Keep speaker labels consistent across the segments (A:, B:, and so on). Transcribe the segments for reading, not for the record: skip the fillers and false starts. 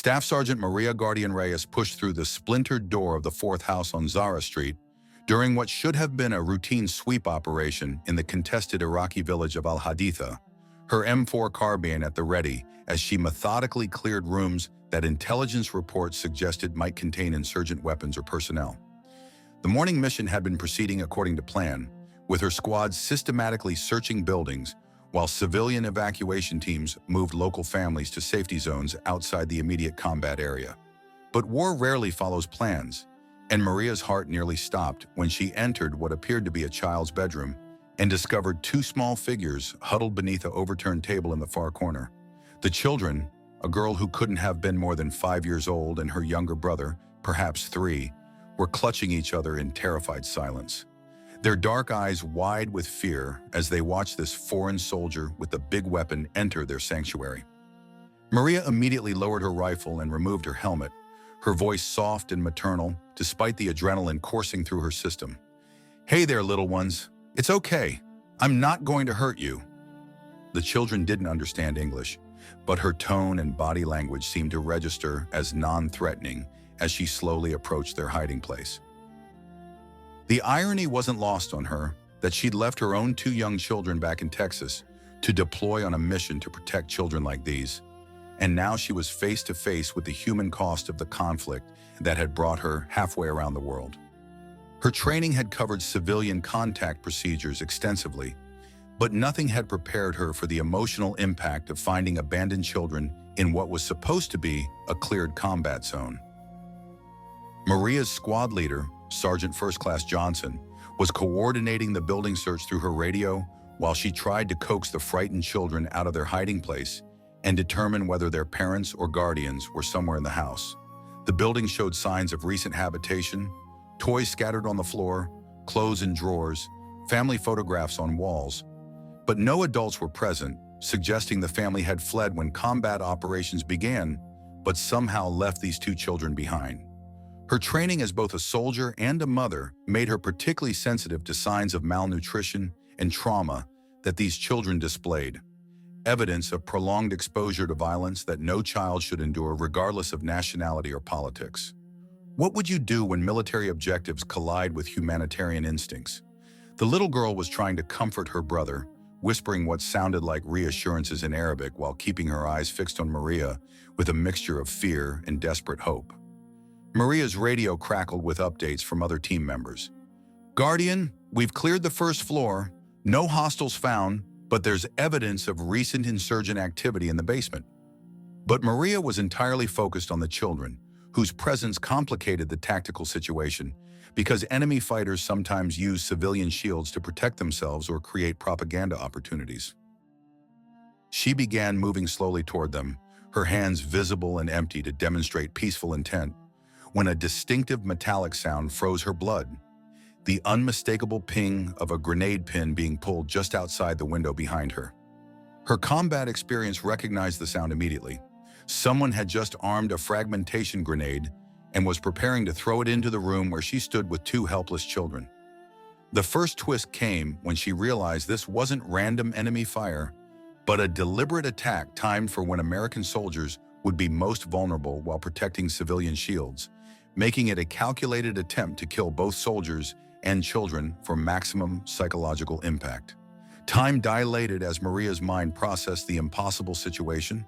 A: Staff Sergeant Maria Guardian Reyes pushed through the splintered door of the fourth house on Zara Street during what should have been a routine sweep operation in the contested Iraqi village of Al-Haditha, her M4 carbine at the ready as she methodically cleared rooms that intelligence reports suggested might contain insurgent weapons or personnel. The morning mission had been proceeding according to plan, with her squad systematically searching buildings while civilian evacuation teams moved local families to safety zones outside the immediate combat area. But war rarely follows plans, and Maria's heart nearly stopped when she entered what appeared to be a child's bedroom and discovered two small figures huddled beneath an overturned table in the far corner. The children, a girl who couldn't have been more than 5 years old and her younger brother, perhaps 3, were clutching each other in terrified silence, their dark eyes wide with fear as they watched this foreign soldier with a big weapon enter their sanctuary. Maria immediately lowered her rifle and removed her helmet, her voice soft and maternal despite the adrenaline coursing through her system. "Hey there, little ones. It's okay. I'm not going to hurt you." The children didn't understand English, but her tone and body language seemed to register as non-threatening as she slowly approached their hiding place. The irony wasn't lost on her that she'd left her own 2 young children back in Texas to deploy on a mission to protect children like these, and now she was face to face with the human cost of the conflict that had brought her halfway around the world. Her training had covered civilian contact procedures extensively, but nothing had prepared her for the emotional impact of finding abandoned children in what was supposed to be a cleared combat zone. Maria's squad leader, Sergeant First Class Johnson, was coordinating the building search through her radio while she tried to coax the frightened children out of their hiding place and determine whether their parents or guardians were somewhere in the house. The building showed signs of recent habitation, toys scattered on the floor, clothes in drawers, family photographs on walls, but no adults were present, suggesting the family had fled when combat operations began, but somehow left these 2 children behind. Her training as both a soldier and a mother made her particularly sensitive to signs of malnutrition and trauma that these children displayed, evidence of prolonged exposure to violence that no child should endure regardless of nationality or politics. What would you do when military objectives collide with humanitarian instincts? The little girl was trying to comfort her brother, whispering what sounded like reassurances in Arabic while keeping her eyes fixed on Maria with a mixture of fear and desperate hope. Maria's radio crackled with updates from other team members. "Guardian, we've cleared the first floor. No hostiles found, but there's evidence of recent insurgent activity in the basement." But Maria was entirely focused on the children, whose presence complicated the tactical situation because enemy fighters sometimes use civilian shields to protect themselves or create propaganda opportunities. She began moving slowly toward them, her hands visible and empty to demonstrate peaceful intent, when a distinctive metallic sound froze her blood, the unmistakable ping of a grenade pin being pulled just outside the window behind her. Her combat experience recognized the sound immediately. Someone had just armed a fragmentation grenade and was preparing to throw it into the room where she stood with 2 helpless children. The first twist came when she realized this wasn't random enemy fire, but a deliberate attack timed for when American soldiers would be most vulnerable while protecting civilian shields, making it a calculated attempt to kill both soldiers and children for maximum psychological impact. Time dilated as Maria's mind processed the impossible situation.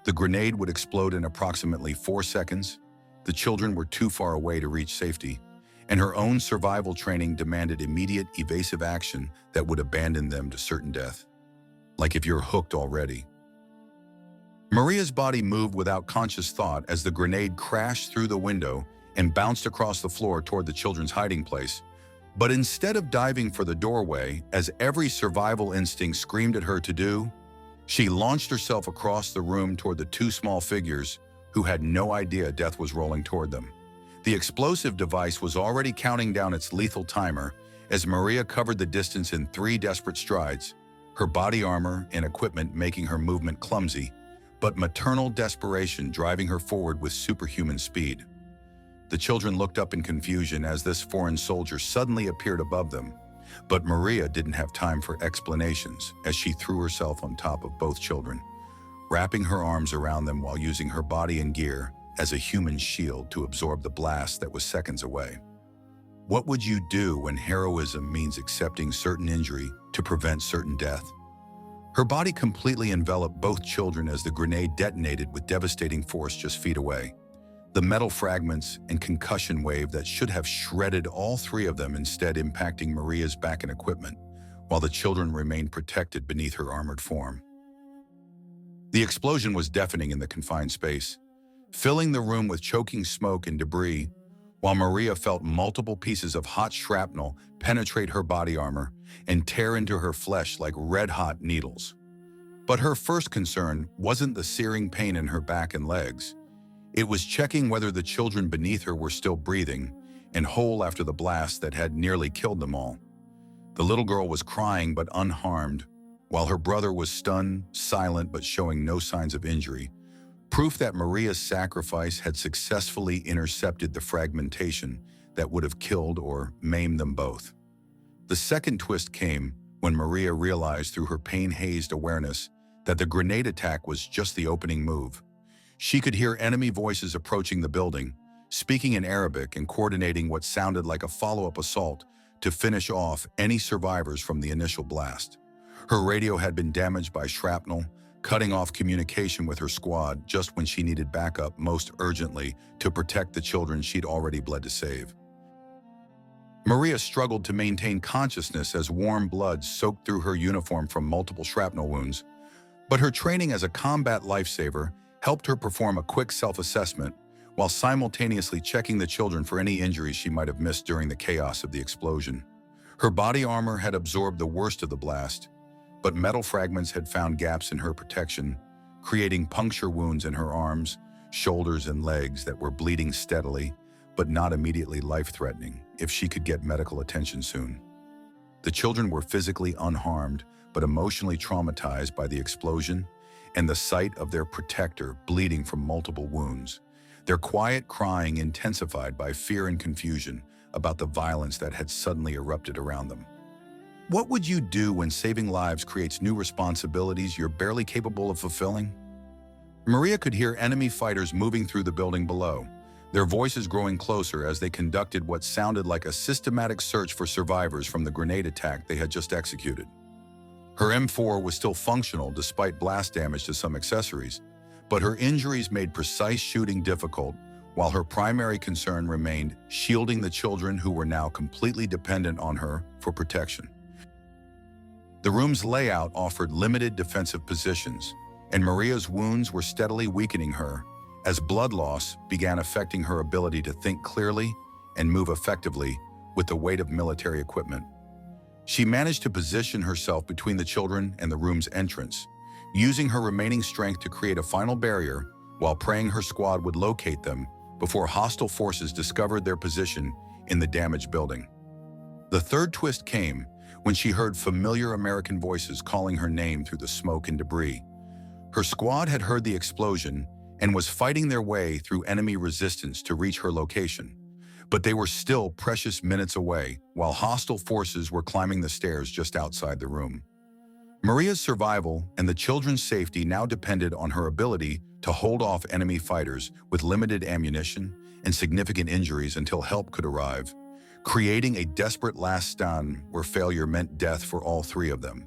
A: The grenade would explode in approximately 4 seconds. The children were too far away to reach safety, and her own survival training demanded immediate evasive action that would abandon them to certain death. Like if you're hooked already. Maria's body moved without conscious thought as the grenade crashed through the window and bounced across the floor toward the children's hiding place. But instead of diving for the doorway, as every survival instinct screamed at her to do, she launched herself across the room toward the 2 small figures who had no idea death was rolling toward them. The explosive device was already counting down its lethal timer as Maria covered the distance in 3 desperate strides, her body armor and equipment making her movement clumsy, but maternal desperation driving her forward with superhuman speed. The children looked up in confusion as this foreign soldier suddenly appeared above them, but Maria didn't have time for explanations as she threw herself on top of both children, wrapping her arms around them while using her body and gear as a human shield to absorb the blast that was seconds away. What would you do when heroism means accepting certain injury to prevent certain death? Her body completely enveloped both children as the grenade detonated with devastating force just feet away. The metal fragments and concussion wave that should have shredded all three of them instead impacting Maria's back and equipment, while the children remained protected beneath her armored form. The explosion was deafening in the confined space, filling the room with choking smoke and debris, while Maria felt multiple pieces of hot shrapnel penetrate her body armor and tear into her flesh like red-hot needles. But her first concern wasn't the searing pain in her back and legs. It was checking whether the children beneath her were still breathing and whole after the blast that had nearly killed them all. The little girl was crying but unharmed, while her brother was stunned, silent but showing no signs of injury, proof that Maria's sacrifice had successfully intercepted the fragmentation that would have killed or maimed them both. The second twist came when Maria realized through her pain-hazed awareness that the grenade attack was just the opening move. She could hear enemy voices approaching the building, speaking in Arabic and coordinating what sounded like a follow-up assault to finish off any survivors from the initial blast. Her radio had been damaged by shrapnel, cutting off communication with her squad just when she needed backup most urgently to protect the children she'd already bled to save. Maria struggled to maintain consciousness as warm blood soaked through her uniform from multiple shrapnel wounds, but her training as a combat lifesaver helped her perform a quick self-assessment while simultaneously checking the children for any injuries she might have missed during the chaos of the explosion. Her body armor had absorbed the worst of the blast, but metal fragments had found gaps in her protection, creating puncture wounds in her arms, shoulders, and legs that were bleeding steadily, but not immediately life-threatening if she could get medical attention soon. The children were physically unharmed, but emotionally traumatized by the explosion and the sight of their protector bleeding from multiple wounds. Their quiet crying intensified by fear and confusion about the violence that had suddenly erupted around them. What would you do when saving lives creates new responsibilities you're barely capable of fulfilling? Maria could hear enemy fighters moving through the building below, their voices growing closer as they conducted what sounded like a systematic search for survivors from the grenade attack they had just executed. Her M4 was still functional despite blast damage to some accessories, but her injuries made precise shooting difficult, while her primary concern remained shielding the children who were now completely dependent on her for protection. The room's layout offered limited defensive positions, and Maria's wounds were steadily weakening her as blood loss began affecting her ability to think clearly and move effectively with the weight of military equipment. She managed to position herself between the children and the room's entrance, using her remaining strength to create a final barrier while praying her squad would locate them before hostile forces discovered their position in the damaged building. The third twist came when she heard familiar American voices calling her name through the smoke and debris. Her squad had heard the explosion and was fighting their way through enemy resistance to reach her location, but they were still precious minutes away while hostile forces were climbing the stairs just outside the room. Maria's survival and the children's safety now depended on her ability to hold off enemy fighters with limited ammunition and significant injuries until help could arrive, creating a desperate last stand where failure meant death for all three of them.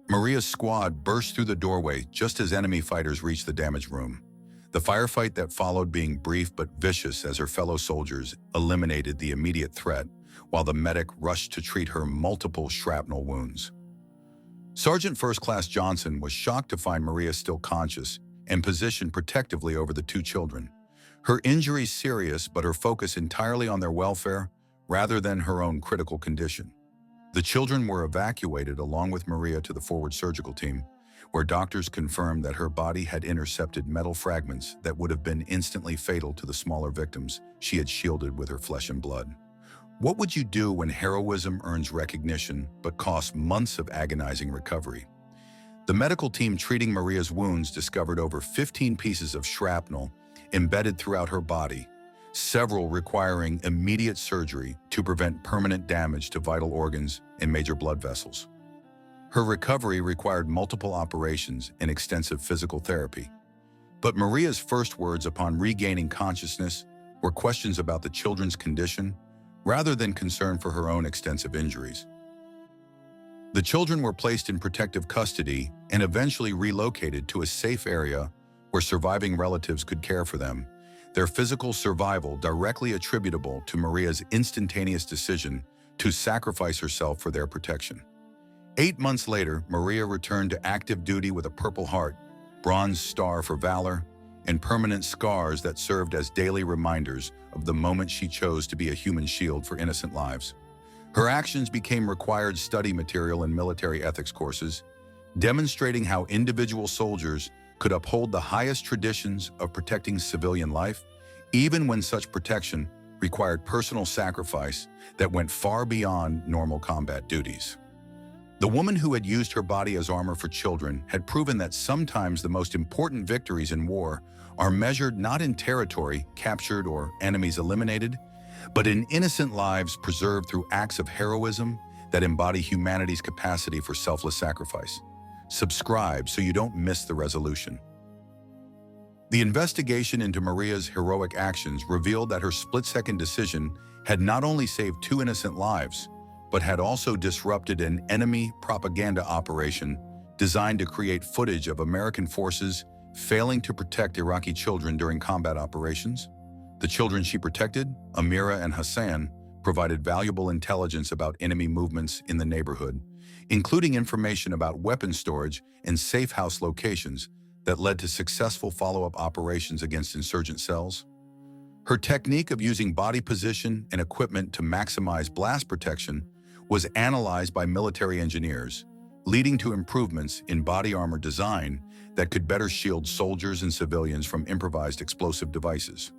A: Maria's squad burst through the doorway just as enemy fighters reached the damaged room, the firefight that followed being brief but vicious as her fellow soldiers eliminated the immediate threat, while the medic rushed to treat her multiple shrapnel wounds. Sergeant First Class Johnson was shocked to find Maria still conscious and positioned protectively over the two children. Her injuries serious, but her focus entirely on their welfare rather than her own critical condition. The children were evacuated along with Maria to the forward surgical team, where doctors confirmed that her body had intercepted metal fragments that would have been instantly fatal to the smaller victims she had shielded with her flesh and blood. What would you do when heroism earns recognition but costs months of agonizing recovery? The medical team treating Maria's wounds discovered over 15 pieces of shrapnel embedded throughout her body, several requiring immediate surgery to prevent permanent damage to vital organs and major blood vessels. Her recovery required multiple operations and extensive physical therapy. But Maria's first words upon regaining consciousness were questions about the children's condition rather than concern for her own extensive injuries. The children were placed in protective custody and eventually relocated to a safe area where surviving relatives could care for them, their physical survival directly attributable to Maria's instantaneous decision to sacrifice herself for their protection. 8 months later, Maria returned to active duty with a Purple Heart, Bronze Star for valor, and permanent scars that served as daily reminders of the moment she chose to be a human shield for innocent lives. Her actions became required study material in military ethics courses, demonstrating how individual soldiers could uphold the highest traditions of protecting civilian life, even when such protection required personal sacrifice that went far beyond normal combat duties. The woman who had used her body as armor for children had proven that sometimes the most important victories in war are measured not in territory captured or enemies eliminated, but in innocent lives preserved through acts of heroism that embody humanity's capacity for selfless sacrifice. Subscribe so you don't miss the resolution. The investigation into Maria's heroic actions revealed that her split-second decision had not only saved 2 innocent lives, but had also disrupted an enemy propaganda operation designed to create footage of American forces failing to protect Iraqi children during combat operations. The children she protected, Amira and Hassan, provided valuable intelligence about enemy movements in the neighborhood, including information about weapon storage and safe house locations that led to successful follow-up operations against insurgent cells. Her technique of using body position and equipment to maximize blast protection was analyzed by military engineers, leading to improvements in body armor design that could better shield soldiers and civilians from improvised explosive devices.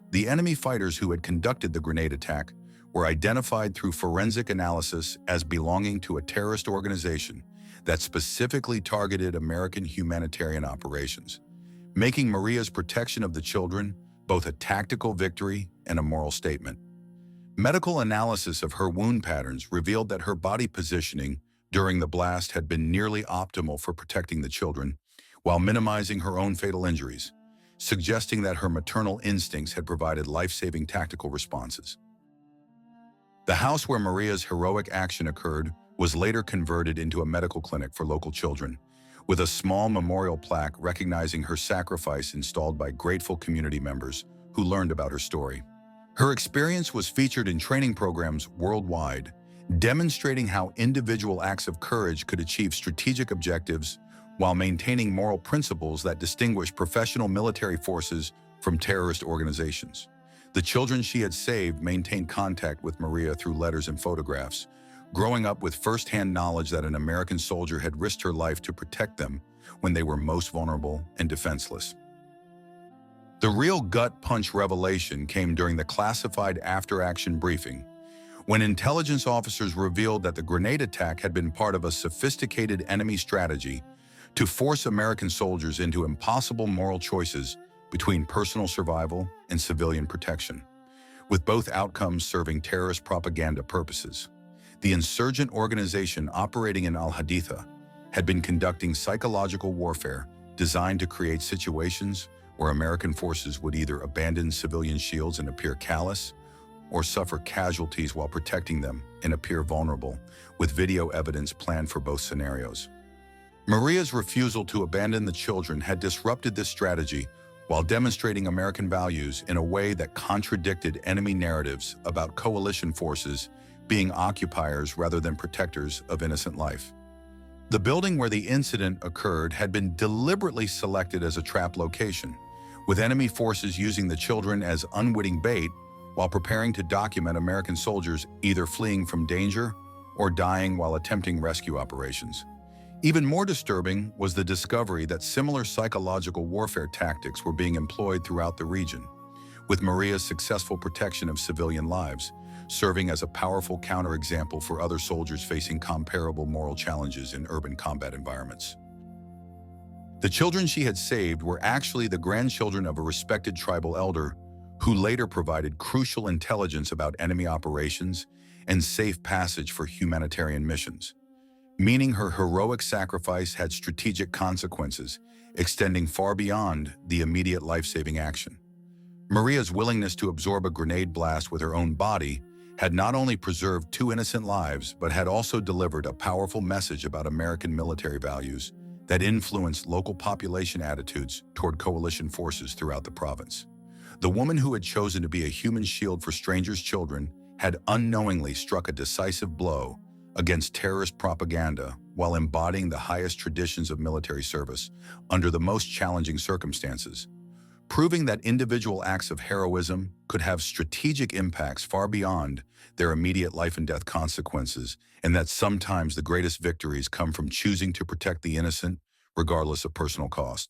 A: The enemy fighters who had conducted the grenade attack were identified through forensic analysis as belonging to a terrorist organization that specifically targeted American humanitarian operations, making Maria's protection of the children both a tactical victory and a moral statement. Medical analysis of her wound patterns revealed that her body positioning during the blast had been nearly optimal for protecting the children while minimizing her own fatal injuries, suggesting that her maternal instincts had provided life-saving tactical responses. The house where Maria's heroic action occurred was later converted into a medical clinic for local children, with a small memorial plaque recognizing her sacrifice installed by grateful community members who learned about her story. Her experience was featured in training programs worldwide, demonstrating how individual acts of courage could achieve strategic objectives while maintaining moral principles that distinguish professional military forces from terrorist organizations. The children she had saved maintained contact with Maria through letters and photographs, growing up with first-hand knowledge that an American soldier had risked her life to protect them when they were most vulnerable and defenseless. The real gut-punch revelation came during the classified after-action briefing, when intelligence officers revealed that the grenade attack had been part of a sophisticated enemy strategy to force American soldiers into impossible moral choices between personal survival and civilian protection, with both outcomes serving terrorist propaganda purposes. The insurgent organization operating in Al-Haditha had been conducting psychological warfare designed to create situations where American forces would either abandon civilian shields and appear callous, or suffer casualties while protecting them and appear vulnerable, with video evidence planned for both scenarios. Maria's refusal to abandon the children had disrupted this strategy while demonstrating American values in a way that contradicted enemy narratives about coalition forces being occupiers rather than protectors of innocent life. The building where the incident occurred had been deliberately selected as a trap location, with enemy forces using the children as unwitting bait while preparing to document American soldiers either fleeing from danger or dying while attempting rescue operations. Even more disturbing was the discovery that similar psychological warfare tactics were being employed throughout the region, with Maria's successful protection of civilian lives serving as a powerful counterexample for other soldiers facing comparable moral challenges in urban combat environments. The children she had saved were actually the grandchildren of a respected tribal elder who later provided crucial intelligence about enemy operations and safe passage for humanitarian missions. meaning her heroic sacrifice had strategic consequences, extending far beyond the immediate life-saving action. Maria's willingness to absorb a grenade blast with her own body had not only preserved two innocent lives, but had also delivered a powerful message about American military values that influenced local population attitudes toward coalition forces throughout the province. The woman who had chosen to be a human shield for strangers' children had unknowingly struck a decisive blow against terrorist propaganda while embodying the highest traditions of military service under the most challenging circumstances, proving that individual acts of heroism could have strategic impacts far beyond their immediate life and death consequences, and that sometimes the greatest victories come from choosing to protect the innocent, regardless of personal cost.